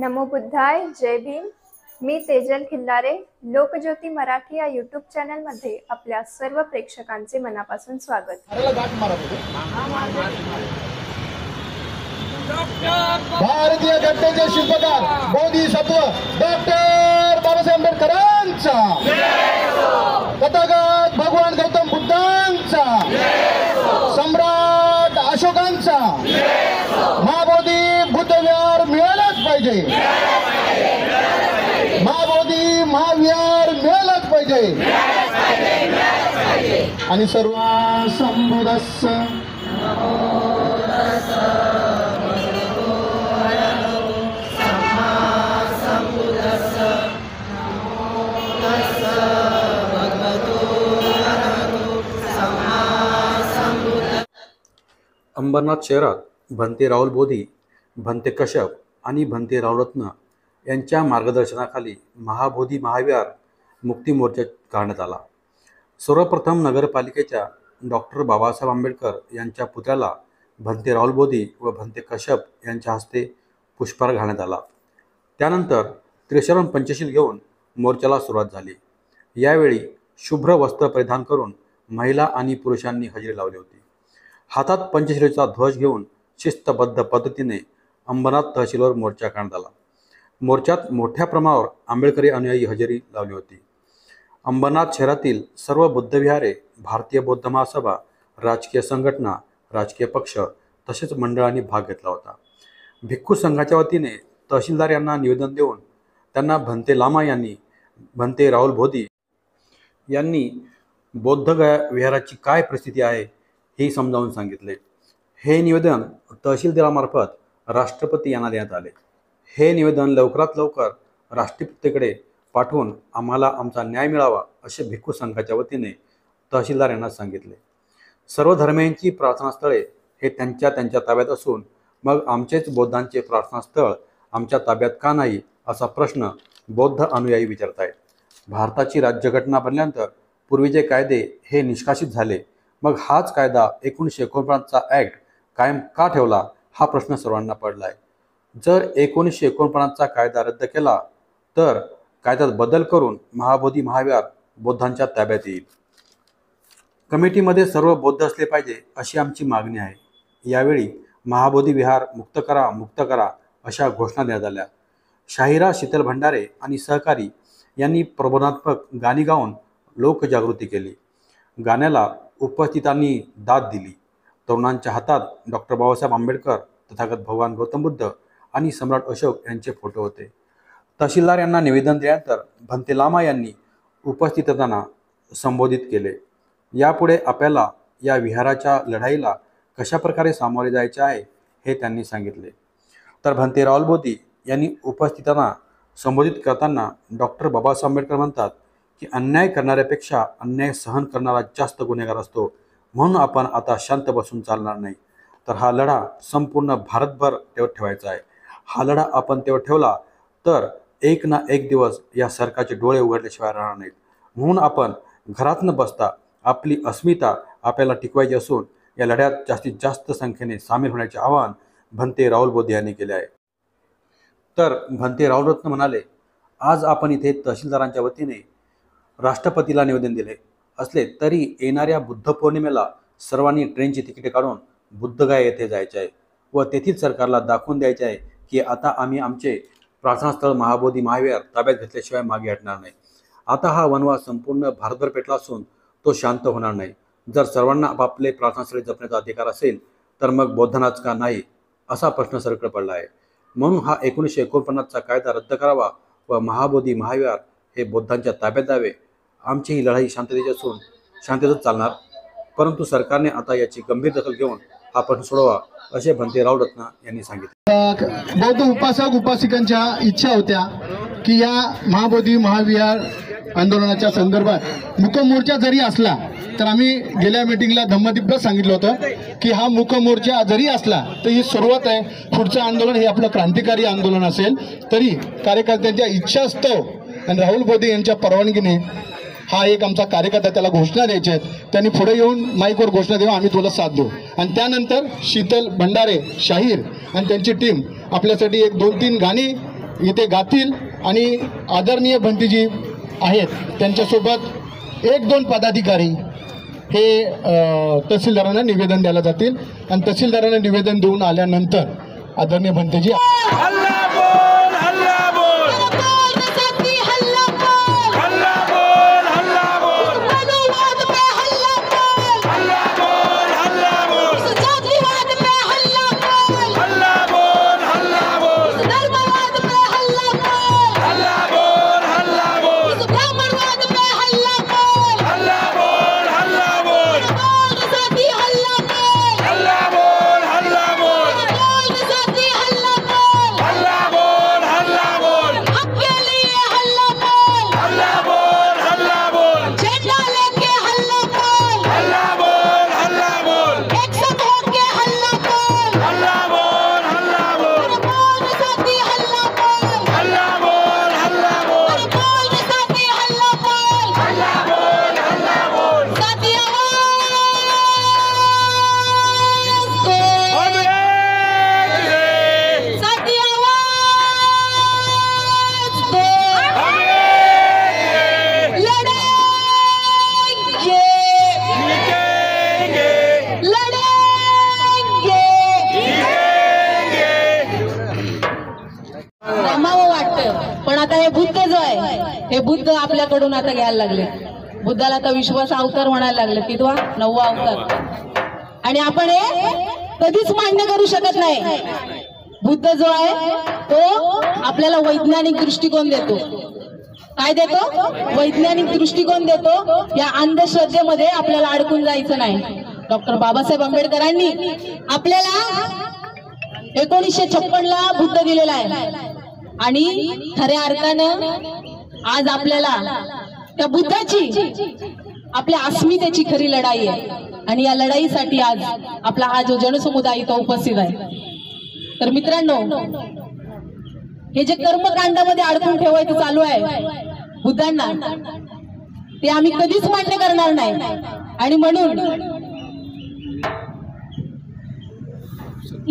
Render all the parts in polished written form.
नमो बुद्धाय, जय भीम. मी तेजल खिल्लारे. लोकज्योती मराठी या यूट्यूब चॅनलमध्ये आपल्या सर्व प्रेक्षकांचे मनापासून स्वागत. भारतीय घटनेचे शिल्पकार बोधिसत्व डॉक्टर बाबासाहेब आंबेडकरांचा, तथागत भगवान गौतम बुद्धांचा, सम्राट अशोकांचा महाबोधी बुद्धविहार मिळालंच पाहिजे. महाबोधी महाविहार मिळालंच पाहिजे. आणि सर्व संबोधस्स अंबरनाथ शहरात भंते राहुल बोधी, भंते कश्यप आणि भंते रावरत्न यांच्या मार्गदर्शनाखाली महाबोधी महाविहार मुक्ती मोर्चा काढण्यात आला. सर्वप्रथम नगरपालिकेच्या डॉक्टर बाबासाहेब आंबेडकर यांच्या पुतळ्याला भंते राहुल बोधी व भंते कश्यप यांच्या हस्ते पुष्पहार घालण्यात आला. त्यानंतर त्रिशरण पंचशील घेऊन मोर्चाला सुरुवात झाली. यावेळी शुभ्र वस्त्र परिधान करून महिला आणि पुरुषांनी हजेरी लावली होती. हातात पंचशिलेचा ध्वज घेऊन शिस्तबद्ध पद्धतीने अंबरनाथ तहसीलवर मोर्चा काढण्यात आला. मोर्चात मोठ्या प्रमाणावर आंबेडकरी अनुयायी हजेरी लावली होती. अंबरनाथ शहरातील सर्व बुद्धविहारे, भारतीय बौद्ध महासभा, राजकीय संघटना, राजकीय पक्ष तसेच मंडळांनी भाग घेतला होता. भिक्खू संघाच्या वतीने तहसीलदार यांना निवेदन देऊन त्यांना भंते लामा यांनी भंते राहुल बोधी यांनी बौद्धगया विहाराची काय परिस्थिती आहे हे समजावून सांगितले. हे निवेदन तहसीलदारामार्फत राष्ट्रपती यांना देण्यात आले. हे निवेदन लवकरात लवकर राष्ट्रपतीकडे पाठवून आम्हाला आमचा न्याय मिळावा असे भिक्खू संघाच्या वतीने तहसीलदार यांना सांगितले. सर्व धर्मियांची प्रार्थनास्थळे हे त्यांच्या ताब्यात असून मग आमचेच बौद्धांचे प्रार्थनास्थळ आमच्या ताब्यात का नाही असा प्रश्न बौद्ध अनुयायी विचारत आहेत. भारताची राज्यघटना बनल्यानंतर पूर्वीचे कायदे हे निष्कासित झाले, मग हाच कायदा 1949चा ॲक्ट कायम का ठेवला हा प्रश्न सर्वांना पडला आहे. जर 1949चा कायदा रद्द केला तर कायद्यात बदल करून महाबोधी महाविहार बौद्धांच्या ताब्यात येईल. कमिटीमध्ये सर्व बौद्ध असले पाहिजे अशी आमची मागणी आहे. यावेळी महाबोधी विहार मुक्त करा अशा घोषणा देण्यात आल्या. शाहिरा शीतल भंडारे आणि सहकारी यांनी प्रबोधनात्मक गाणी गाऊन लोकजागृती केली. गाण्याला उपस्थितांनी दाद दिली. तरुणांच्या हातात डॉक्टर बाबासाहेब आंबेडकर, तथागत भगवान गौतम बुद्ध आणि सम्राट अशोक यांचे फोटो होते. तहसीलदार यांना निवेदन दिल्यानंतर भंते लामा यांनी उपस्थितांना संबोधित केले. यापुढे आपल्याला या विहाराच्या लढाईला कशा प्रकारे सामोरे जायचे आहे हे त्यांनी सांगितले. तर भंते राहुल बोधी यांनी उपस्थितांना संबोधित करताना डॉक्टर बाबासाहेब आंबेडकर म्हणतात की अन्याय करणाऱ्यापेक्षा अन्याय सहन करणारा जास्त गुन्हेगार असतो, म्हणून आपण आता शांत बसून चालणार नाही, तर हा लढा संपूर्ण भारतभर ठेवायचा आहे. हा लढा आपण तेव्हा ठेवला तर एक ना एक दिवस या सरकारचे डोळे उघडल्याशिवाय राहणार नाहीत. म्हणून आपण घरात न बसता आपली अस्मिता आपल्याला टिकवायची असून या लढ्यात जास्तीत जास्त संख्येने सामील होण्याचे आवाहन भंते राहुल बोधी यांनी केले आहे. तर भंते रावरत्न म्हणाले, आज आपण इथे तहसीलदारांच्या वतीने राष्ट्रपतीला निवेदन दिले असले तरी येणाऱ्या बुद्ध पौर्णिमेला सर्वांनी ट्रेनची तिकिटे काढून बुद्धगया येथे जायचे आहे व तेथील सरकारला दाखवून द्यायचे आहे की आता आम्ही आमचे प्रार्थनास्थळ महाबोधी महाविहार ताब्यात घेतल्याशिवाय मागे हटणार नाही. आता हा वनवास संपूर्ण भारतभर पेटला असून तो शांत होणार नाही. जर सर्वांना आपापले प्रार्थनास्थळे जपण्याचा अधिकार असेल तर मग बौद्धांनाच का नाही असा प्रश्न सरकडे पडला आहे. म्हणून हा 1949चा कायदा रद्द करावा व महाबोधी महाविहार हे बौद्धांच्या ताब्यात द्यावे. आमची ही लढाई शांततेची असून शांततेतच चालणार, परंतु सरकारने आता याची गंभीर दखल घेऊन हा प्रश्न सोडवा असे भंते रावरत्न यांनी सांगितले. बौद्ध उपासक उपासिकांच्या इच्छा होत्या की या महाबोधी महाविहार आंदोलनाच्या संदर्भात मूक मोर्चा जरी असला तर आम्ही गेल्या मीटिंगला धम्मदीपला सांगितलं होतं की हा मूक मोर्चा जरी असला तर ही सुरुवात आहे. पुढचं आंदोलन हे आपलं क्रांतिकारी आंदोलन असेल, तरी कार्यकर्त्यांच्या इच्छास्तव आणि राहुल बोधी यांच्या परवानगीने हा एक आमचा कार्यकर्ता, त्याला घोषणा द्यायच्या आहेत. त्यांनी पुढे येऊन माईकवर घोषणा देऊ, आम्ही तुला साथ देऊ. आणि त्यानंतर शीतल भंडारे, शाहीर आणि त्यांची टीम आपल्यासाठी एक 2-3 गाणी इथे गातील आणि आदरणीय भंतीजी आहेत त्यांच्यासोबत 1-2 पदाधिकारी हे तहसीलदारांना निवेदन द्यायला जातील आणि तहसीलदारांना निवेदन देऊन आल्यानंतर आदरणीय भंतेजी हे बुद्ध आपल्याकडून आता घ्यायला लागले. बुद्धाला आता विश्वास अवतार म्हणायला लागले. कितवा 9वा अवतार. आणि आपण हे कधीच मान्य करू शकत नाही. बुद्ध जो आहे तो आपल्याला वैज्ञानिक दृष्टिकोन देतो. काय देतो? वैज्ञानिक दृष्टिकोन देतो. या अंधश्रद्धेमध्ये आपल्याला अडकून जायचं नाही. डॉक्टर बाबासाहेब आंबेडकरांनी आपल्याला 1956 बुद्ध दिलेला आहे आणि खऱ्या अर्थानं आज आपल्याला त्या बुद्धाची आपल्या अस्मितेची खरी लढाई आहे. आणि या लढाईसाठी आज आपला हा जो जनसमुदाय इथं उपस्थित आहे. तर मित्रांनो, हे जे कर्मकांडामध्ये अडकून ठेवायचं चालू आहे बुद्धांना, ते आम्ही कधीच मान्य करणार नाही. आणि म्हणून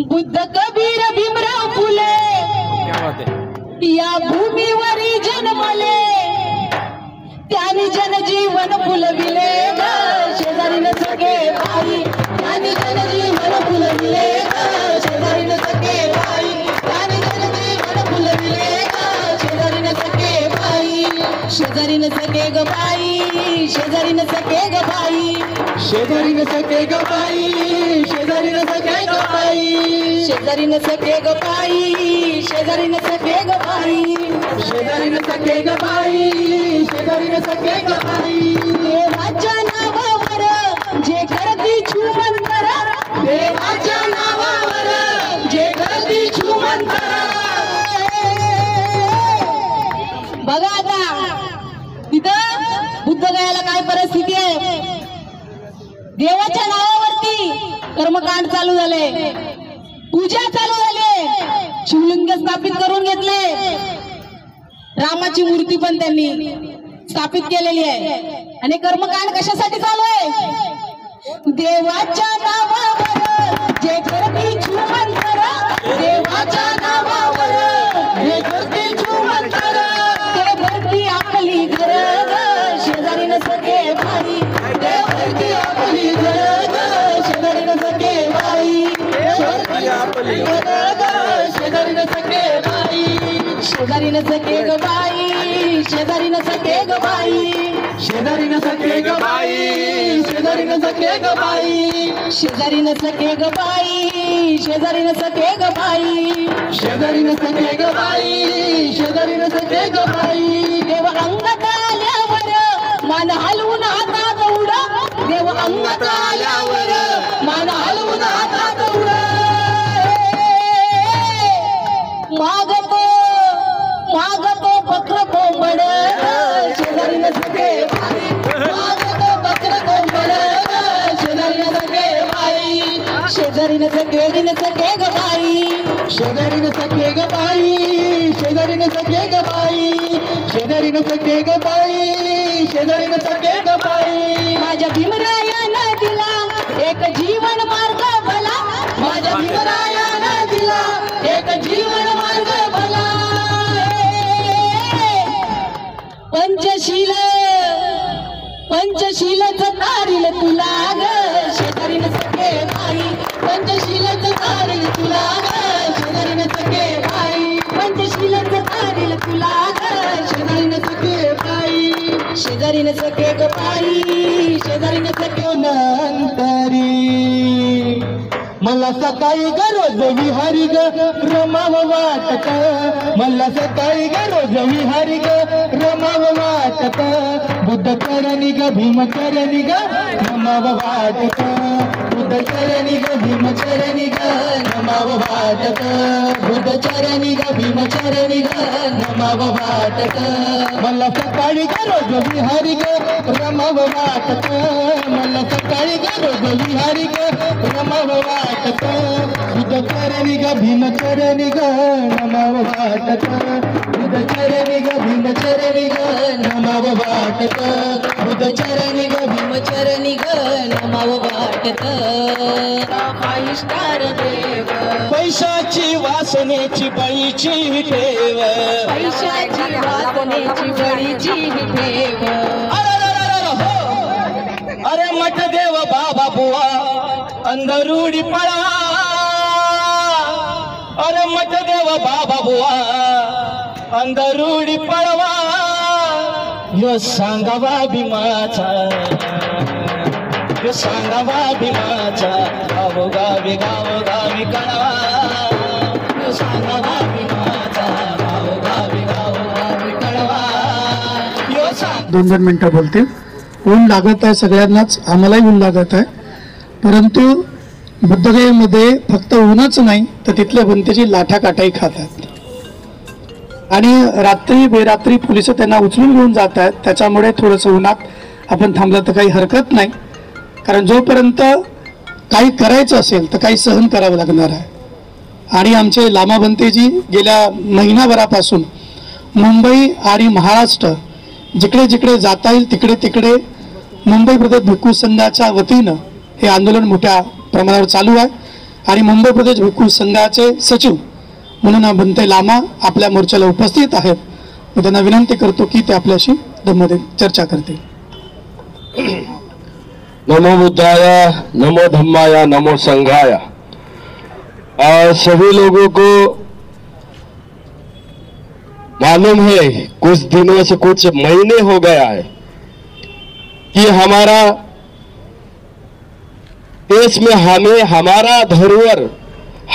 बुद्ध, कबीर, भीमराव फुले या भूमीवरी जन्मले, त्यांनी जनजीवन फुलविले. शेजारीन सगळे भाई, त्यांनी जनजीवन फुलविले. शेजारीन सगळे भाई, त्यांनी जनजीवन फुलविले. शेजारीन सगळे भाई, शेजारीन सगळे ग बाई, शेजारीन सगळे ग बाई, शेजारीन सगळे ग बाई, शेजारीन सगळे ग बाई, शेजारीन सगळे ग बाई, शेजारीन सगळे ग बाई, शेजारीन सगळे ग बाई, शेजारीन सगळे ग बाई. देवाच्या नावावर जे करती छुमंतर, देवाच्या नावावर जे करती छुमंतर. बघा आता तिथं बुद्धगयाला काय परिस्थिती आहे. देवाच्या नावावरती कर्मकांड चालू झाले, पूजा चालू झाली, शिवलिंग स्थापित करून घेतले, रामाची मूर्ती पण त्यांनी स्थापित केलेली आहे. आणि कर्मकांड कशासाठी चालू आहे? देवाच्या नावावर जे करती छुमंतर, देवाच्या नावावर जे करती छुमंतर, ते भरती आपली घर. शेजारीन सगळे भाई, ते भरती आपली घर. शेजारीन सगळे भाई, आपली घर. शेजारीन सगळे भाई, शेजारीन सगळे ग बाई, शेजारीन सगळे ग बाई, शेजारीन सगळे ग बाई, शेजारीन सगळे ग बाई, शेजारीन सगळे ग बाई, शेजारीन सगळे ग बाई, शेजारीन सगळे ग बाई, शेजारीन सगळे ग बाई. देव अंगात आल्यावर मान हलवून हातात उडा, देव अंगात आल्यावर मान हलवून हातात उडा. मागतो मागतो बकर कोंबड, शेजारीन सगळे भाई, मागतो बकर कोंबड. शेजारीन सगळे भाई, शेजारीन सगळे सगळे ग बाई, शेजारीन सगळे ग बाई, शेजारीन सगळे ग बाई, शेजारीन सगळे ग बाई, शेजारीन सगळे ग बाई. माझ्या भीमरायानं दिला एक जीवन मार्ग भला, माझ्या भीमरायानं दिला एक जीवन मार्ग भला. तारील तुला ग शेजारीन सखे बाई पंचशीलच तारील तुला ग शेजारीन सखे बाई पंचशीलच तारील तुला ग शेजारीन सखे बाई शेजारीन सखे ग बाई शेजारीन सखे नंतरी मला सकाळी ग रोज विहारी ग रमाव वाटत मला सकाळी ग रोज विहारी ग रमाव वाटत बुद्ध चरणी ग भीम चरणी ग रमाव वाटत बुद्ध चरणी ग भीम चरणी ग रमाव वाटत बुद्ध चरणी ग भीम चरणी ग रमाव वाटत मला सकाळी ग रोज विहारी ग रमाव वाटत मला सकाळी ग रोज विहारी ग रमाव वाटत बुद्ध चरणी ग भीम चरणी ग नमाव वाटत बुद्ध चरणी ग भीम चरणी ग नमाव वाटत बुद्ध चरणी ग भीम चरणी ग नमाव वाटत स्टार देव पैशाची वासनेची बळीची ठेव पैशाची वासनेची बळीची ठेव अरे मठ देव बाबा बुवा अंधरुडी पळा अरे मठ देव बाबा बुवा अंधरुडी पळवा यो सांगावा भीमाचा यो सांगावा भीमाचा गावोगावी गावोगावी कळवा यो सांगावा भीमाचा गावोगावी गावोगावी कळवा यो सांग 2 मिनिटं बोलते. ऊन लागत आहे सगळ्यांनाच, आम्हालाही ऊन लागत आहे, परंतु बुद्धगयेमध्ये फक्त ऊनच नाही तर तिथल्या बनतेची लाठाकाठाही खातात आणि रात्री बेरात्री पोलिस त्यांना उचलून घेऊन जात आहेत. त्याच्यामुळे थोडंसं उन्हात आपण थांबलं तर काही हरकत नाही, कारण जोपर्यंत काही करायचं असेल तर काही सहन करावं लागणार आहे. आणि आमचे लामा बनतेजी गेल्या महिनाभरापासून मुंबई आणि महाराष्ट्र जिकडे जिकडे जाता येईल तिकडे तिकडे मुंबई प्रदेश भिक्खू संघाच्या वतीनं हे आंदोलन मोठ्या प्रमाणावर चालू आहे आणि मुंबई प्रदेश भिक्खू संघाचे सचिव म्हणून बनते लामा आपल्या मोर्चाला उपस्थित आहेत. मी त्यांना विनंती करतो की ते आपल्याशी धम्ममध्ये चर्चा करतील. नमो बुद्धाय, नमो धम्माय, नमो संघाय. सभी लोगों को मालूम है कुछ दिनों से कुछ महीने हो गया है कि हमारा देश में हमें हमारा धरोहर,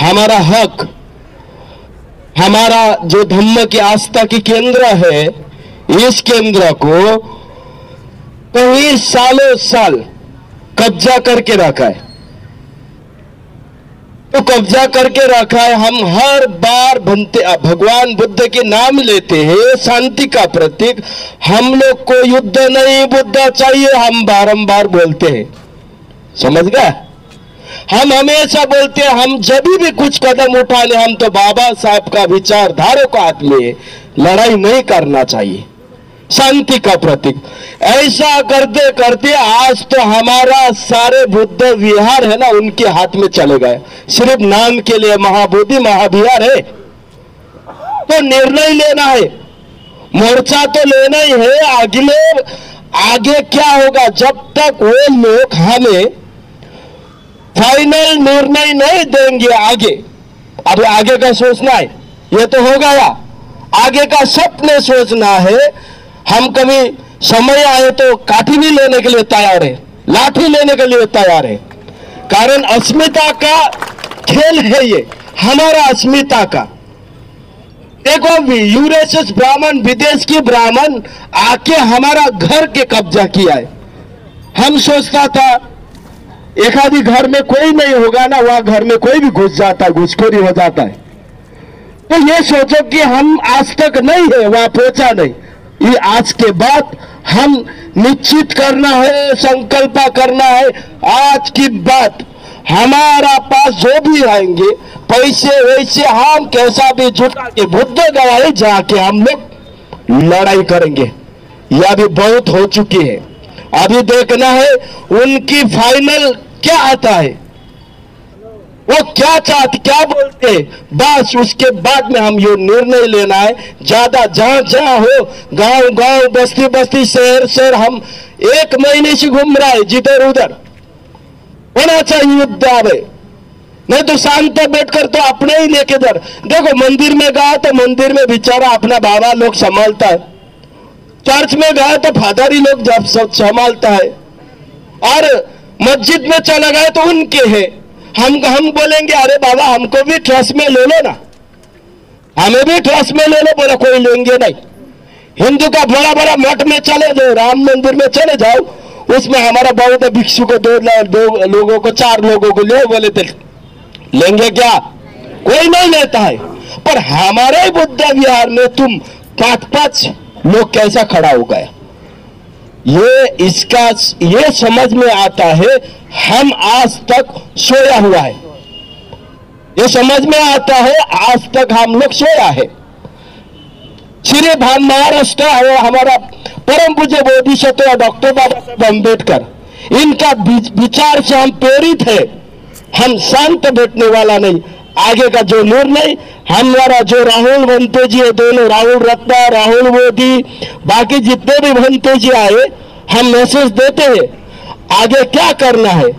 हमारा हक, हमारा जो धम्म की आस्था की केंद्र है, इस केंद्र को कई सालों साल कब्जा करके रखा है. तो कब्जा करके रखा है. हम हर बार भगवान बुद्ध के नाम लेते हैं, शांति का प्रतीक. हम लोग को युद्ध नहीं बुद्ध चाहिए, हम बारंबार बोलते हैं. समझ गए? हम हमेशा बोलते हैं हम जब भी कुछ कदम उठाने, हम तो बाबा साहब का विचारधारा को हाथ में लड़ाई नहीं करना चाहिए, शांति का प्रतीक. ऐसा करते करते आज तो हमारा सारे बुद्ध विहार है ना उनके हाथ में चले गए. सिर्फ नाम के लिए महाबोधि महाविहार है. तो निर्णय लेना है, मोर्चा तो लेना ही है. आगे क्या होगा जब तक वो लोग हमें फाइनल निर्णय नहीं देंगे. अभी आगे का सोचना है, ये तो हो गया. आगे का सपने सोचना है. हम कभी समय आए तो काठी भी लेने के लिए तैयार है, लाठी लेने के लिए तैयार है. कारण अस्मिता का खेल है ये, हमारा अस्मिता का. देखो यूरेशियस ब्राह्मण, विदेश की ब्राह्मण आके हमारा घर के कब्जा किया है. हम सोचता था एक आदि घर में कोई नहीं होगा ना, वहां घर में कोई भी घुस जाता है, घुसखोरी हो जाता है. तो ये सोचो कि हम आज तक नहीं है, वहां पहुंचा नहीं. ये आज के बाद हम निश्चित करना है, संकल्प करना है. आज की बात हमारा पास जो भी आएंगे पैसे वैसे हम कैसा भी जुटा के बुद्ध गवाही जाके हम लोग लड़ाई करेंगे. यह भी बहुत हो चुकी है. अभी देखना है उनकी फाइनल क्या आता है, वो क्या चाहते क्या बोलते, बस उसके बाद में हम ये निर्णय लेना है. ज्यादा जहां जहां हो, गांव गांव बस्ती बस्ती शहर शहर, हम 1 महीने से घूम रहा है जिधर उधर। कोणाचा युद्ध आवे नहीं तो शांत बैठकर तो अपने ही लेके दर। देखो मंदिर में गया तो मंदिर में बेचारा अपना बाबा लोग संभालता है, चर्च में गया तो फादरी लोग जब संभालता है, और मस्जिद में चला गया तो उनके है। हम बोलेंगे अरे बाबा हमको भी ट्रस्ट में ले लो ना, हमें भी ट्रस्ट में ले लो, बोला कोई लेंगे नहीं। हिंदू का बड़ा बड़ा मठ में चले जाओ, राम मंदिर में चले जाओ, उसमें हमारा बौद्ध भिक्षु को 2 लोगों को 4 लोगों को ले, बोले थे लेंगे क्या? कोई नहीं लेता है। पर हमारे बुद्ध विहार में तुम 5-5 लोग कैसा खड़ा हो गया? ये समझ में आता है हम आज तक सोया हुआ है, ये समझ में आता है आज तक हम लोग सोया है। श्री महाराष्ट्र है हमारा परम पूज्य बोधिसत्व डॉक्टर बाबा साहब अम्बेडकर, इनका विचार से हम प्रेरित है। हम शांत बैठने वाला नहीं, आगे का जो निर्णय हमारा जो राहुल भंते जी है, दोनों राहुल रत्ना, राहुल मोदी, बाकी जितने भी भंते जी आए, हम मैसेज देते हैं आगे क्या करना है।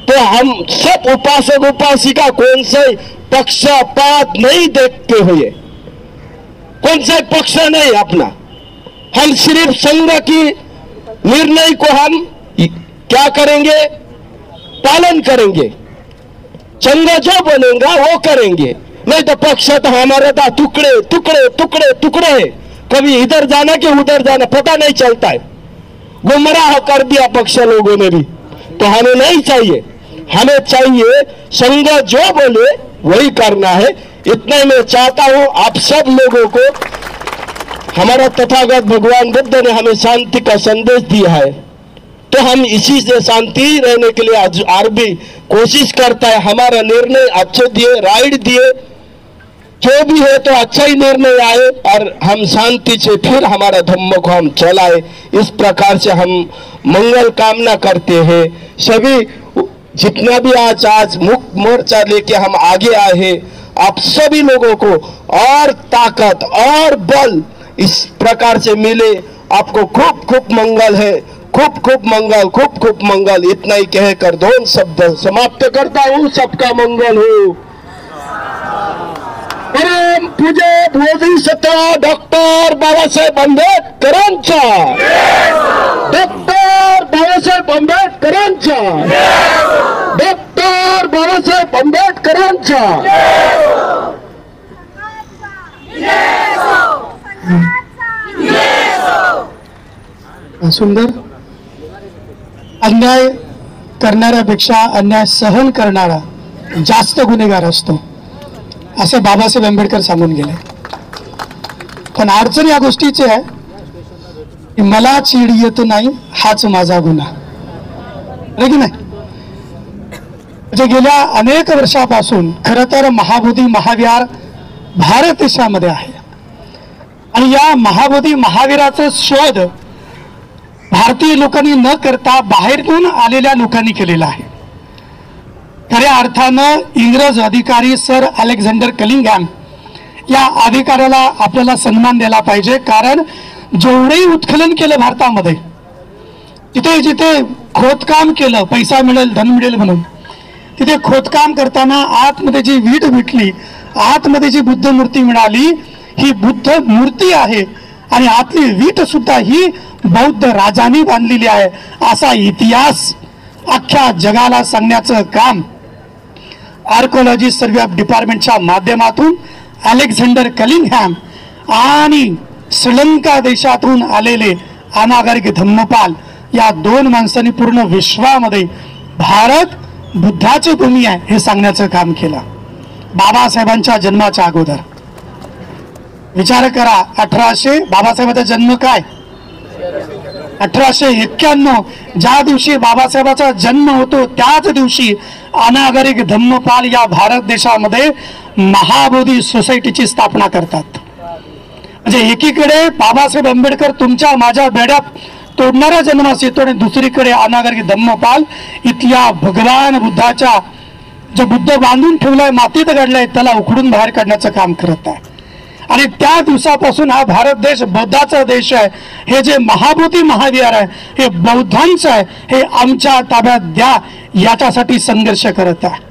तो हम सब उपासक उपासिका कौन से पक्षपात नहीं देखते हुए, कौन सा पक्ष नहीं अपना, हम सिर्फ संघ की निर्णय को हम क्या करेंगे, पालन करेंगे। संघ जो बोलेगा वो करेंगे, नहीं तो पक्ष तो हमारा था टुकड़े टुकड़े टुकड़े टुकड़े है, कभी इधर जाना कि उधर जाना पता नहीं चलता है, गुमराह कर दिया पक्ष लोगों ने भी। तो हमें नहीं चाहिए, हमें चाहिए संघ जो बोले वही करना है। इतना मैं चाहता हूं आप सब लोगों को। हमारा तथागत भगवान बुद्ध ने हमें शांति का संदेश दिया है, तो हम इसी से शांति रहने के लिए आज भी कोशिश करता है। हमारा निर्णय अच्छे दिए, राइट दिए, जो भी है तो अच्छा ही निर्णय आए और हम शांति से फिर हमारा धम्म को हम चलाए। इस प्रकार से हम मंगल कामना करते हैं। सभी जितना भी आज मुक्त मोर्चा लेके हम आगे आए हैं, आप सभी लोगों को और ताकत और बल इस प्रकार से मिले। आपको खूब खूब मंगल है, खूब खूब मंगल, खूब खूब मंगल। इतना ही कहकर 2 शब्द समाप्त करता हूँ। सबका मंगल हो। परम पूज्य बोधिसत्व डॉक्टर बाबासाहेब आंबेडकरांचा, डॉक्टर बाबासाहेब आंबेडकरांचा, डॉक्टर बाबासाहेब आंबेडकरांचा। सुंदर. अन्याय करणाऱ्यापेक्षा अन्याय सहन करणारा जास्त गुन्हेगार असतो असे बाबासाहेब आंबेडकर सांगून गेले. पण अडचण या गोष्टीची आहे की मला चीड येत नाही हाच माझा गुन्हा आहे की नाही. म्हणजे गेल्या अनेक वर्षापासून खरं तर महाबोधी महाविहार भारत देशामध्ये आहे आणि या महाबोधी महावीराचा शोध भारतीय लोकांनी न करता बाहेरून आलेल्या लोकांनी केलेला आहे. खऱ्या अर्थानं इंग्रज अधिकारी सर अलेक्झांडर कलिंगहॅम या अधिकाऱ्याला आपल्याला सन्मान द्यायला पाहिजे. कारण जेवढेही उत्खनन केलं भारतामध्ये, तिथे जिथे खोदकाम केलं, पैसा मिळेल धन मिळेल म्हणून, तिथे खोदकाम करताना आतमध्ये जी वीट भेटली, आतमध्ये जी बुद्ध मूर्ती मिळाली, ही बुद्ध मूर्ती आहे आणि आतली वीट सुद्धा ही बौद्ध राजांनी बांधलेली आहे असा इतिहास अख्ख्या जगाला सांगण्याचं काम आर्किओलॉजी सर्वे ऑफ डिपार्टमेंटच्या माध्यमातून अलेक्झांडर कलिंगहॅम आणि श्रीलंका देशातून आलेले अनागरिक धम्मपाल या 2 माणसांनी पूर्ण विश्वामध्ये भारत बुद्धाची भूमी आहे हे सांगण्याचं काम केलं. बाबासाहेबांच्या जन्माच्या अगोदर विचार करा, 1800 बाबासाहेबांचा जन्म काय, 1891. ज्या दिवशी बाबासाहेबांचा जन्म होतो त्याच दिवशी अनागरिक धम्मपाल या भारत देशामध्ये महाबोधी सोसायटीची स्थापना करतात. म्हणजे एकीकडे बाबासाहेब आंबेडकर तुमच्या माझ्या बेड्या तोडणाऱ्या जन्मास येतो आणि दुसरीकडे अनागरिक धम्मपाल इथल्या भगवान बुद्धाच्या जो बुद्ध बांधून ठेवलाय, मातीत घडलाय, त्याला उखडून बाहेर काढण्याचं काम करत आहे. आणि त्या दिवसापासून हा भारत देश बौद्धाचा देश आहे. हे जे महाबोधी महाविहार आहे हे बौद्धांचं आहे, हे आमच्या ताब्यात द्या याच्यासाठी संघर्ष करत आहे.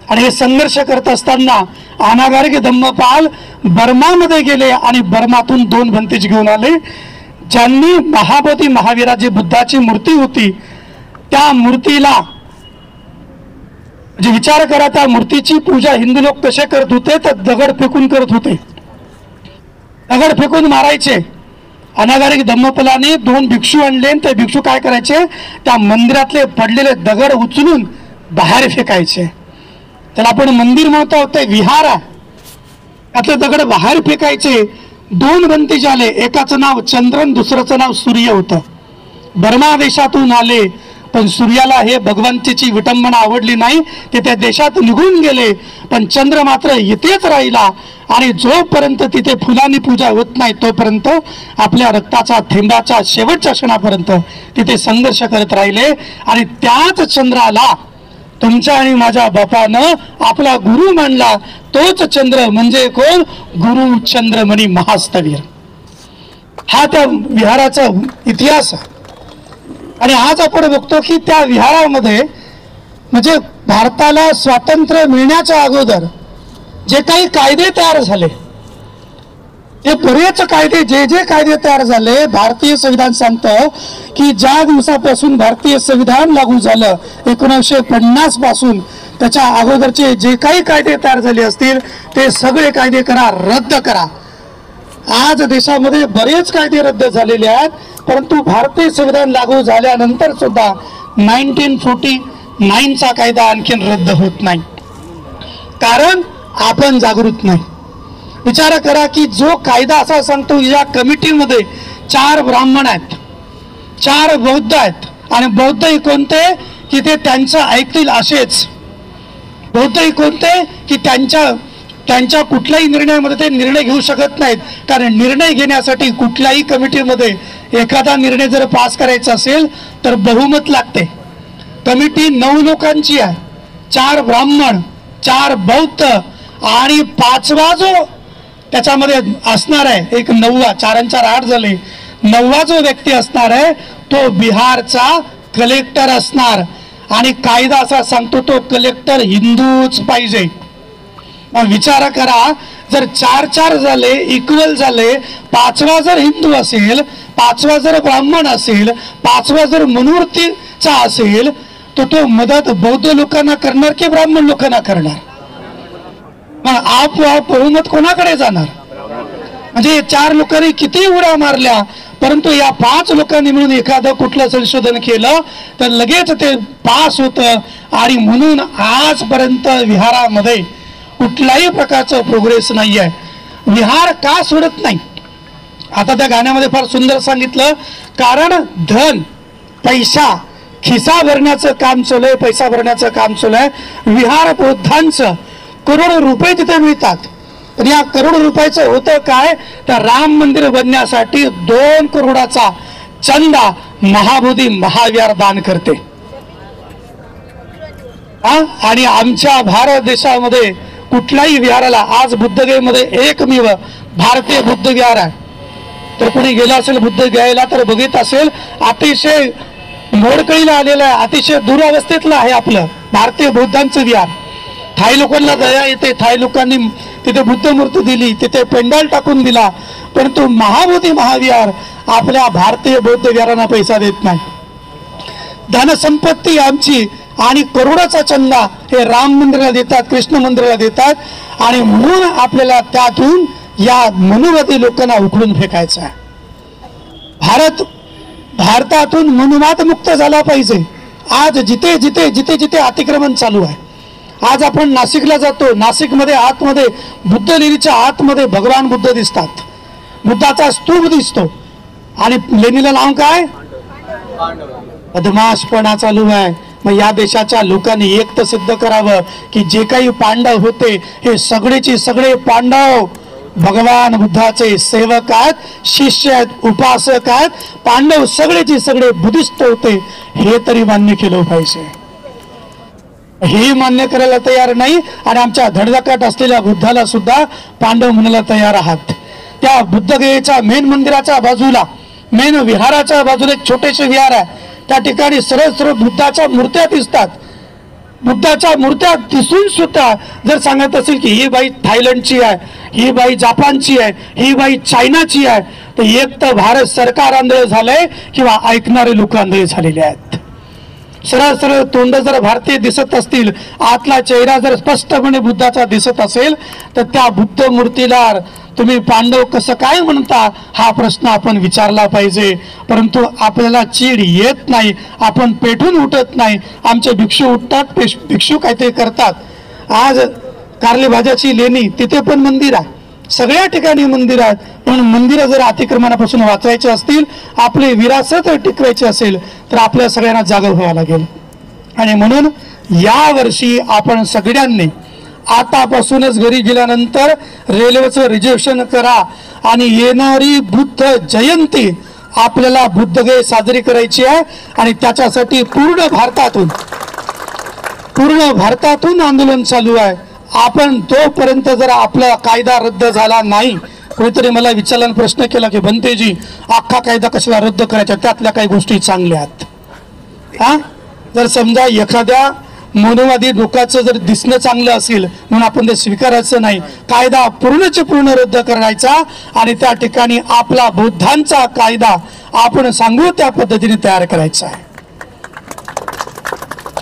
आणि हे संघर्ष करत असताना अनागारिक धम्मपाल बर्मामध्ये गेले आणि बर्मातून 2 भंतेज घेऊन आले, ज्यांनी महाबोधी महावीराची बुद्धाची मूर्ती होती त्या मूर्तीला जे विचार करा, त्या मूर्तीची पूजा हिंदू लोक कसे करत होते तर दगड फेकून करत होते, दगड फेकून मारायचे. अनागारिक धम्मपालाने 2 भिक्षू आणले, ते भिक्षू काय करायचे, त्या मंदिरातले पडलेले दगड उचलून बाहेर फेकायचे. त्याला आपण मंदिर म्हणतो, ते विहार आहे, त्यातले दगड बाहेर फेकायचे. 2 भंतेज आले, एकाचं नाव चंद्रन, दुसऱ्याचं नाव सूर्य होतं. बर्मा देशातून आले, पण सूर्याला हे भगवंताची विटंबना आवडली नाही, ते त्या देशात निघून गेले. पण चंद्र मात्र इथेच राहिला आणि जोपर्यंत तिथे फुलांनी पूजा होत नाही तोपर्यंत आपल्या रक्ताचा थेंबाच्या शेवटच्या क्षणापर्यंत तिथे संघर्ष करत राहिले. आणि त्याच चंद्राला तुमच्या आणि माझ्या बापानं आपला गुरु मानला. तोच चंद्र म्हणजे कोण, गुरु चंद्रमणी महास्तवीर. हा त्या विहाराचा इतिहास आहे. आणि आज आपण बघतो की त्या विहारामध्ये म्हणजे भारताला स्वातंत्र्य मिळण्याच्या अगोदर जे काही कायदे तयार झाले, ते बरेच कायदे, जे कायदे तयार झाले, भारतीय संविधान सांगतं की ज्या दिवसापासून भारतीय संविधान लागू झालं 1950 पासून, त्याच्या अगोदरचे जे काही कायदे तयार झाले असतील ते सगळे कायदे करा, रद्द करा. आज देशामध्ये बरेच कायदे रद्द झालेले आहेत, परंतु भारतीय संविधान लागू झाल्यानंतर सुद्धा 1949चा कायदा आणखीन रद्द होत नाही, कारण आपण जागृत नाही. विचार करा की जो कायदा असा सांगतो, या कमिटीमध्ये 4 ब्राह्मण आहेत, 4 बौद्ध आहेत, आणि बौद्ध कोणते की ते त्यांचं ऐकतील असेच. बौद्ध कोणते की त्यांच्या कुठल्याही निर्णयामध्ये ते निर्णय घेऊ शकत नाहीत, कारण निर्णय घेण्यासाठी कुठल्याही कमिटीमध्ये एखादा निर्णय जर पास करायचा असेल तर बहुमत लागते. कमिटी 9 लोकांची आहे, 4 ब्राह्मण, 4 बौद्ध आणि 5वा जो त्याच्यामध्ये असणार आहे, एक 9वा, 4 आणि 4 8 झाले, 9वा जो व्यक्ती असणार आहे तो बिहारचा कलेक्टर असणार. आणि कायदा असा सांगतो तो कलेक्टर हिंदूच पाहिजे. विचार करा, जर 4-4 झाले, इक्वल झाले, 5वा जर हिंदू असेल, 5वा जर ब्राह्मण असेल, 5वा जर मनुवर्तीचा असेल, तर तो मदत बौद्ध लोकांना करणार की ब्राह्मण लोकांना करणार? मग आपोआप बहुमत कोणाकडे जाणार? म्हणजे 4 लोकांनी किती उड्या मारल्या, परंतु या 5 लोकांनी मिळून एखादं कुठलं संशोधन केलं तर लगेच ते पास होतं. आणि म्हणून आजपर्यंत विहारामध्ये कुठल्याही प्रकारचं प्रोग्रेस नाही आहे. विहार का सोडत नाही? आता त्या गाण्यामध्ये फार सुंदर सांगितलं, कारण धन, पैसा, खिसा भरण्याचं काम चालू आहे, पैसा भरण्याचं काम चालू आहे. विहार बौद्धांचं करोडो रुपये तिथे मिळतात. तर या करोडो रुपयाचं होतं काय, तर राम मंदिर बनण्यासाठी 2 करोडाचा चंदा महाबोधी महाविहार दान करते. आणि आमच्या भारत देशामध्ये कुठल्याही विहाराला, आज बुद्धगयेमध्ये एकमेव भारतीय बुद्ध विहार आहे. तर कोणी गेला असेल बुद्ध गयेला तर बघित असेल, अतिशय मोडकळीला आलेलं आहे, अतिशय दुरावस्थेतलं आहे आपलं भारतीय बुद्धांचं विहार. थाई लोकांना दया येते, थाई लोकांनी तिथे बुद्ध मूर्ती दिली, तिथे पेंडाल टाकून दिला, परंतु महाबोधी महाविहार आपल्या भारतीय बौद्ध विहारांना पैसा देत नाही. धनसंपत्ती आमची आणि करोडाचा चंदा हे राम मंदिराला देतात, कृष्ण मंदिराला देतात. आणि म्हणून आपल्याला त्यातून या मनुवादी लोकांना उखडून फेकायचं आहे. भारतातून मनुवाद मुक्त झाला पाहिजे. आज जिथे जिथे जिथे जिथे अतिक्रमण चालू आहे, आज आपण नाशिकला जातो, नाशिकमध्ये आतमध्ये बुद्ध लेणीच्या आतमध्ये भगवान बुद्ध दिसतात, बुद्धाचा स्तूप दिसतो, आणि लेणीला नाव काय, बदमाशपणा चालू आहे. मग या देशाच्या लोकांनी एक तर सिद्ध करावं की जे काही पांडव होते हे सगळेचे सगळे पांडव भगवान बुद्धाचे सेवक आहेत, शिष्य आहेत, उपासक आहेत. पांडव सगळेचे सगळे बुद्धिस्ट होते, हे तरी मान्य केलं पाहिजे. हे मान्य करायला तयार नाही आणि आमच्या धडधाकट असलेल्या बुद्धाला सुद्धा पांडव म्हणायला तयार आहात. त्या बुद्धगयेच्या मेन मंदिराच्या बाजूला, मेन विहाराच्या बाजूला एक छोटेसे विहार आहे. त्या ठिकाणी सरळ सरळ बुद्धाच्या मूर्त्या दिसतात. बुद्धाच्या मूर्त्या दिसून सुद्धा जर सांगत असेल की ही बाई थायलंडची आहे, ही बाई जापानची आहे, ही बाई चायनाची आहे, तर एक तर भारत सरकार आंधळ झालंय किंवा ऐकणारे लोक आंधळे झालेले आहेत. सरळ सरळ तोंड जर भारतीय दिसत असतील, आतला चेहरा जर स्पष्टपणे बुद्धाचा दिसत असेल, तर त्या बुद्ध मूर्तीला तुम्ही पांडव कसं काय म्हणता हा प्रश्न आपण विचारला पाहिजे. परंतु आपल्याला चीड येत नाही, आपण पेटून उठत नाही. आमचे भिक्षू उठतात, भिक्षू काहीतरी करतात. आज कारली भाज्याची लेणी तिथे पण मंदिर आहे, सगळ्या ठिकाणी मंदिर आहेत. पण मंदिरं जर अतिक्रमणापासून वाचवायचे असतील, आपली विरासत टिकवायची असेल, तर आपल्या सगळ्यांना जागं व्हावं लागेल. आणि म्हणून यावर्षी आपण सगळ्यांनी आतापासूनच घरी गेल्यानंतर रेल्वेचं रिझर्वेशन करा आणि येणारी बुद्ध जयंती आपल्याला बुद्धगया साजरी करायची आहे. आणि त्याच्यासाठी पूर्ण भारतातून आंदोलन चालू आहे. आपण तोपर्यंत जर आपला कायदा रद्द झाला नाही, कोणीतरी मला विचारल्यानं प्रश्न केला की भंतेजी अख्खा कायदा कशाला रद्द करायचा, त्यातल्या काही गोष्टी चांगल्या आहेत. हा, जर समजा एखाद्या मनुवादी लोकांचं जर दिसणं चांगलं असेल म्हणून आपण ते स्वीकारायचं नाही. कायदा पूर्णचे पूर्ण रद्द करायचा आणि त्या ठिकाणी आपला बुद्धांचा कायदा आपण सांगू त्या पद्धतीने तयार करायचा आहे.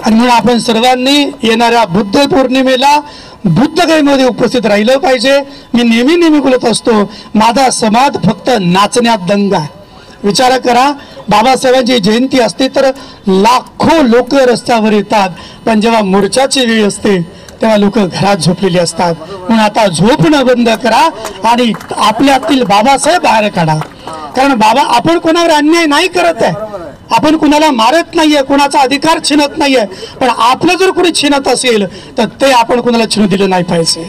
आणि म्हणून आपण सर्वांनी येणाऱ्या बुद्ध पौर्णिमेला बुद्धगयेमध्ये उपस्थित राहिलं पाहिजे. मी नेहमी बोलत असतो, माझा समाज फक्त नाचण्यात दंग आहे. विचार करा, बाबासाहेबांची जयंती असते तर लाखो लोक रस्त्यावर येतात, पण जेव्हा मोर्चाची वेळ असते तेव्हा लोक घरात झोपलेली असतात. म्हणून आता झोपणं बंद करा आणि आपल्यातील बाबासाहेब बाहेर काढा. कारण बाबा, आपण कोणावर अन्याय नाही करत आहे, आपण कुणाला मारत नाहीये, कुणाचा अधिकार छिनत नाहीये, पण आपलं जर कोणी छिनत असेल तर ते आपण कुणाला छिनू दिलं नाही पाहिजे.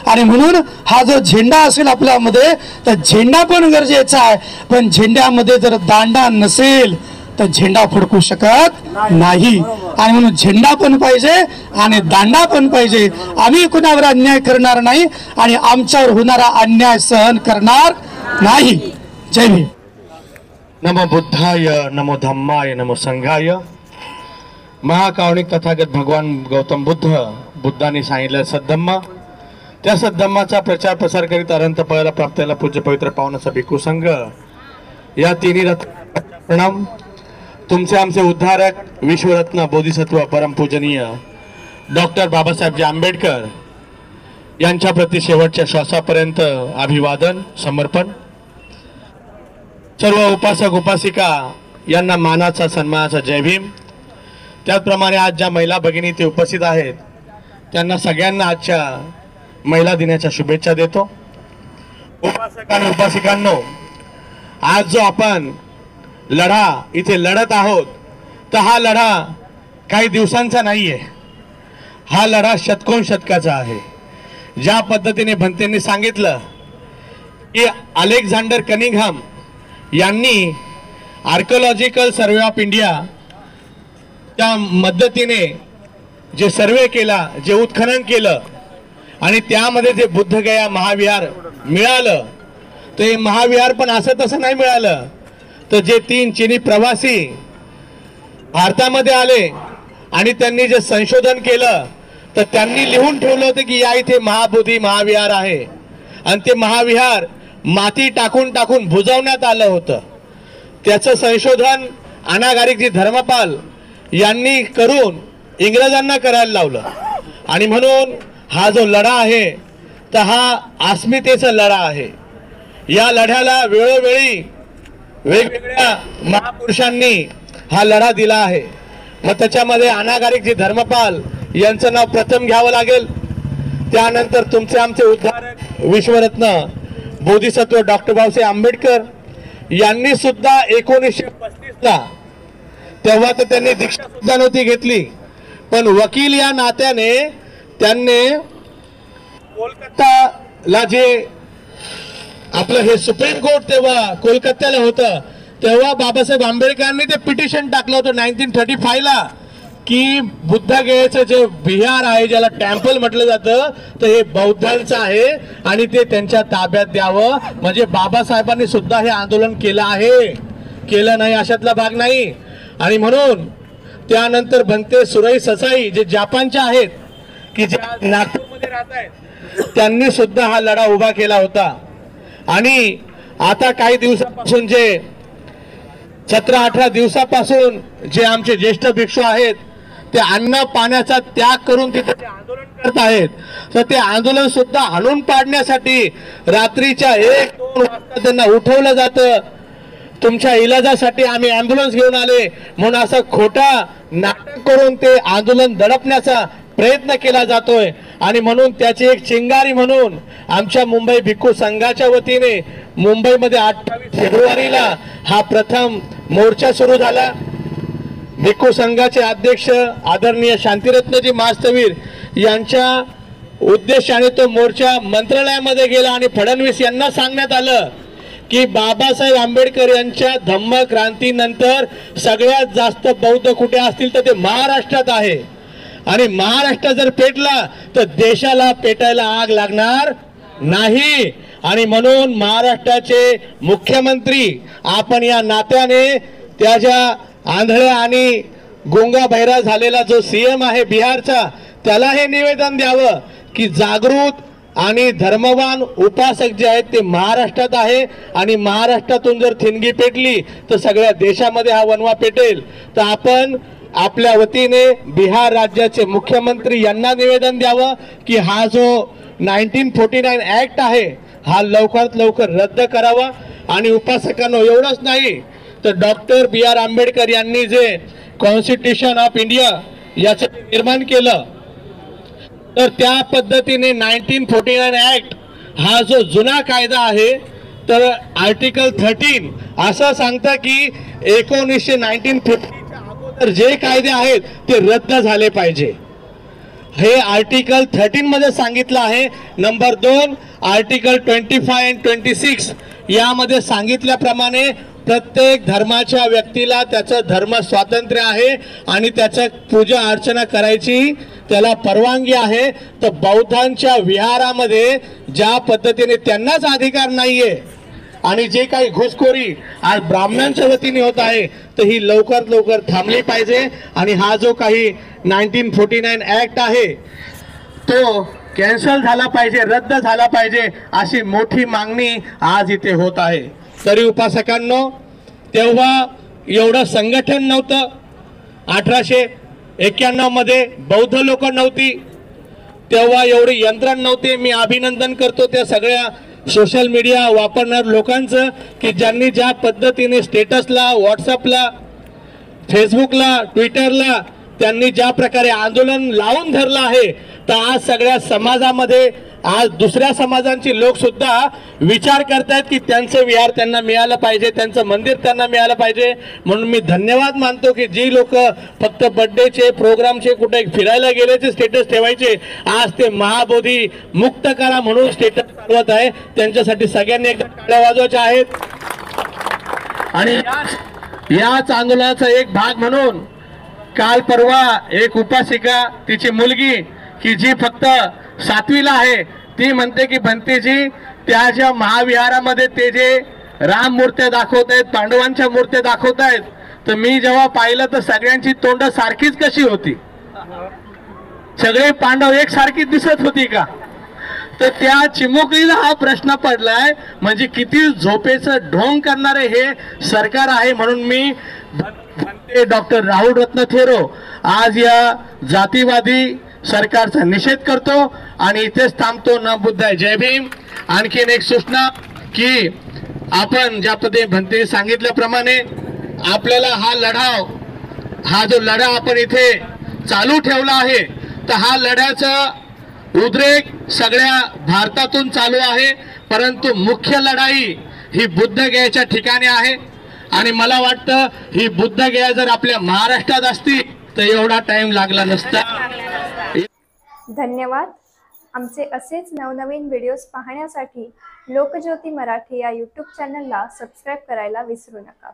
आणि म्हणून हा जर झेंडा असेल आपल्यामध्ये तर झेंडा पण गरजेचा आहे, पण झेंड्यामध्ये जर दांडा नसेल तर झेंडा फडकू शकत नाही. आणि म्हणून झेंडा पण पाहिजे आणि दांडा पण पाहिजे. आम्ही कुणावर अन्याय करणार नाही आणि आमच्यावर होणारा अन्याय सहन करणार नाही. जय भीम. नमो बुद्धाय, नमो धम्माय, नमो संघाय. महाकारुणिक तथागत भगवान गौतम बुद्धांनी सांगितलं सद्धम्म, त्या सद्धम्माचा प्रचार प्रसार करीत अनंत पदाला प्राप्तायला पूज्य पवित्र पावनाचा भिक्खू संघ, या तिन्ही रथ प्रणाम. तुमचे आमचे उद्धारक विश्वरत्न बोधिसत्व परमपूजनीय डॉक्टर बाबासाहेबजी आंबेडकर यांच्या प्रति शेवटच्या श्वासापर्यंत अभिवादन समर्पण. सर्व उपासक उपासिका यांना मानाचा सन्मानाचा जय भीम. त्याचप्रमाणे आज ज्या महिला भगिनी ते उपस्थित आहेत त्यांना सगळ्यांना आजच्या महिला दिनाच्या शुभेच्छा देतो. उपासक आणि उपासिकांनो, आज जो आपण लढा इथे लढत आहोत तर हा लढा काही दिवसांचा नाहीये, हा लढा शतकोनशतकाचा आहे. ज्या पद्धतीने भंतेंनी सांगितलं की अलेक्झांडर कनिंगहॅम यांनी आर्किओलॉजिकल सर्वे ऑफ इंडिया त्या मदतीने जे सर्वे केला, जे उत्खनन केलं आणि त्यामध्ये जे बुद्धगया महाविहार मिळालं, ते महाविहार पण असं तसं नाही मिळालं. तर जे 3 चीनी प्रवासी भारतामध्ये आले आणि त्यांनी जे संशोधन केलं तर त्यांनी लिहून ठेवलं होतं की या इथे महाबोधी महाविहार आहे. आणि ते महाविहार माती टाकून टाकून बुजवण्यात आलं होतं. त्याचं संशोधन अनागारिकजी धर्मपाल यांनी करून इंग्रजांना करायला लावलं. आणि म्हणून हा जो लढा आहे तर हा अस्मितेचा लढा आहे. या लढ्याला वेळोवेळी वेगवेगळ्या महापुरुषांनी हा लढा दिला आहे. मग त्याच्यामध्ये अनागारिकजी धर्मपाल यांचं नाव प्रथम घ्यावं लागेल. त्यानंतर तुमचे आमचे उद्धारक विश्वरत्न बोधिसत्व डॉक्टर बाबासाहेब आंबेडकर यांनी सुद्धा 1935ला, तेव्हा तर त्यांनी दीक्षा सुद्धा नव्हती घेतली, पण वकील या नात्याने त्यांनी कोलकाताला जे आपलं हे सुप्रीम कोर्ट तेव्हा कोलकात्याला होतं, तेव्हा बाबासाहेब आंबेडकरांनी ते पिटिशन टाकलं होतं 1935ला की बुद्धगयेचं जे विहार आहे, ज्याला टेम्पल म्हटलं जातं, तर हे बौद्धांचं आहे आणि ते त्यांच्या ताब्यात द्यावं. म्हणजे बाबासाहेबांनी सुद्धा हे आंदोलन केलं आहे, केलं नाही अशातला भाग नाही. आणि म्हणून त्यानंतर भंते सुरई ससाई जे जपानच्या आहेत, की ज्या नागपूरमध्ये राहत आहेत, त्यांनी सुद्धा हा लढा उभा केला होता. आणि आता काही दिवसापासून जे 17-18 दिवसापासून जे आमचे ज्येष्ठ भिक्षू आहेत ते अन्न पाण्याचा त्याग करून तिथे जे आंदोलन करत आहेत, तर ते आंदोलन सुद्धा हाणून पाडण्यासाठी रात्रीच्या 1-2 वाजता त्यांना उठवलं जातं. तुमच्या इलाजासाठी आम्ही ॲम्ब्युलन्स घेऊन आले म्हणून असं खोटा नाटक करून ते आंदोलन दडपण्याचा प्रयत्न केला जातोय. आणि म्हणून त्याची एक चिंगारी म्हणून आमच्या मुंबई भिक्खू संघाच्या वतीने मुंबईमध्ये 28 फेब्रुवारीला हा प्रथम मोर्चा सुरू झाला. भिक्खू संघाचे अध्यक्ष आदरणीय शांतिरत्नजी महास्तवीर यांच्या उद्देशाने तो मोर्चा मंत्रालयामध्ये गेला आणि फडणवीस यांना सांगण्यात आलं की बाबासाहेब आंबेडकर यांच्या धम्म क्रांतीनंतर सगळ्यात जास्त बौद्ध कुठे असतील तर ते महाराष्ट्रात आहे. आणि महाराष्ट्र जर पेटला तर देशाला पेटायला आग लागणार नाही. आणि म्हणून महाराष्ट्राचे मुख्यमंत्री आपण या नात्याने त्याच्या आंधळ्या आणि गुंगा बहिरा झालेला जो सीएम आहे बिहारचा, त्याला हे निवेदन द्यावं की जागृत आणि धर्मवान उपासक जे आहेत ते महाराष्ट्रात आहे आणि महाराष्ट्रातून जर ठिणगी पेटली तर सगळ्या देशामध्ये हा वणवा पेटेल. तर आपण आपल्या वतीने बिहार राज्याचे मुख्यमंत्री यांना निवेदन द्यावं की हा जो 1949 ऍक्ट आहे हा लवकरात लवकर रद्द करावा. आणि उपासकांना एवढंच नाही तर डॉक्टर B.R. आंबेडकर यांनी जे कॉन्स्टिट्यूशन ऑफ इंडिया याचं निर्माण केलं, तर त्या पद्धतीने 1949 ऍक्ट हा जो जुना कायदा आहे, तर आर्टिकल 13 असं सांगतं की 1950च्या अगोदर जे कायदे आहेत ते रद्द झाले पाहिजे. हे आर्टिकल 13 मध्ये सांगितलं आहे. नंबर 2 आर्टिकल 25 आणि 26 यामध्ये सांगितल्याप्रमाणे प्रत्येक धर्माच्या व्यक्तीला त्याचं धर्म स्वातंत्र्य आहे आणि त्याचं पूजा अर्चना करायची त्याला परवानगी आहे. तर बौद्धांच्या विहारामध्ये ज्या पद्धतीने त्यांनाच अधिकार नाहीये आणि जे काही घुसखोरी आज ब्राह्मणांच्या वतीने होत आहे तर ही लवकरात लवकर थांबली पाहिजे. आणि हा जो काही 1949 ऍक्ट आहे तो कॅन्सल झाला पाहिजे, रद्द झाला पाहिजे, अशी मोठी मागणी आज इथे होत आहे. तरी उपासकांनो, तेव्हा एवढं संघटन नव्हतं. 1891 मध्ये बौद्ध लोक नव्हती, तेव्हा एवढी यंत्रणा नव्हते. मी अभिनंदन करतो त्या सगळ्या सोशल मीडिया वापरणाऱ्या लोकांचं की ज्यांनी ज्या पद्धतीने स्टेटसला, व्हॉट्सअपला, फेसबुकला, ट्विटरला त्यांनी ज्या प्रकारे आंदोलन लावून धरलं आहे, तर आज सगळ्या समाजामध्ये आज दुसऱ्या समाजांची लोक सुद्धा विचार करतायत की त्यांचं विहार त्यांना मिळालं पाहिजे, त्यांचं मंदिर त्यांना मिळालं पाहिजे. म्हणून मी धन्यवाद मानतो की जी लोक फक्त बर्थडेचे प्रोग्रामचे कुठे फिरायला गेल्याचे स्टेटस ठेवायचे, आज ते महाबोधी मुक्त करा म्हणून स्टेटस चालवत आहे. त्यांच्यासाठी सगळ्यांनी एकदा टाळ्या वाजवायच्या आहेत. आणि याच आंदोलनाचा एक भाग म्हणून काल परवा एक उपासिका, तिची मुलगी की जी फक्त 7वीला आहे, ती म्हणते की भंतेजी त्या ज्या महाविहारामध्ये ते जे राम मूर्त्या दाखवत आहेत, पांडवांच्या मूर्त्या दाखवत आहेत, तर मी जेव्हा पाहिलं तर सगळ्यांची तोंड सारखीच कशी होती, सगळे पांडव एक सारखीच दिसत होती का? तर त्या चिमुकलीला हा प्रश्न पडलाय. म्हणजे किती झोपेचं ढोंग करणारे हे सरकार आहे. म्हणून मी भंते डॉक्टर राहुल रत्न थेरो आज या जातीवादी सरकारचा निषेध करतो आणि इथेच थांबतो. न बुद्धाय. जय भीम. आणखीन एक सूचना की आपण ज्या पद्धतीने भंते सांगितल्याप्रमाणे आपल्याला हा जो लढा आपण इथे चालू ठेवला आहे, तर हा लढ्याचा उद्रेक सगळ्या भारतातून चालू आहे, परंतु मुख्य लढाई ही बुद्धगयाच्या ठिकाणी आहे. आणि मला वाटतं ही बुद्धगया जर आपल्या महाराष्ट्रात असती तर एवढा टाइम लागला नसता. धन्यवाद. आमचे असेच नवनवीन व्हिडिओज पाहण्यासाठी लोकज्योती मराठी या यूट्यूब चॅनलला सबस्क्राईब करायला विसरू नका.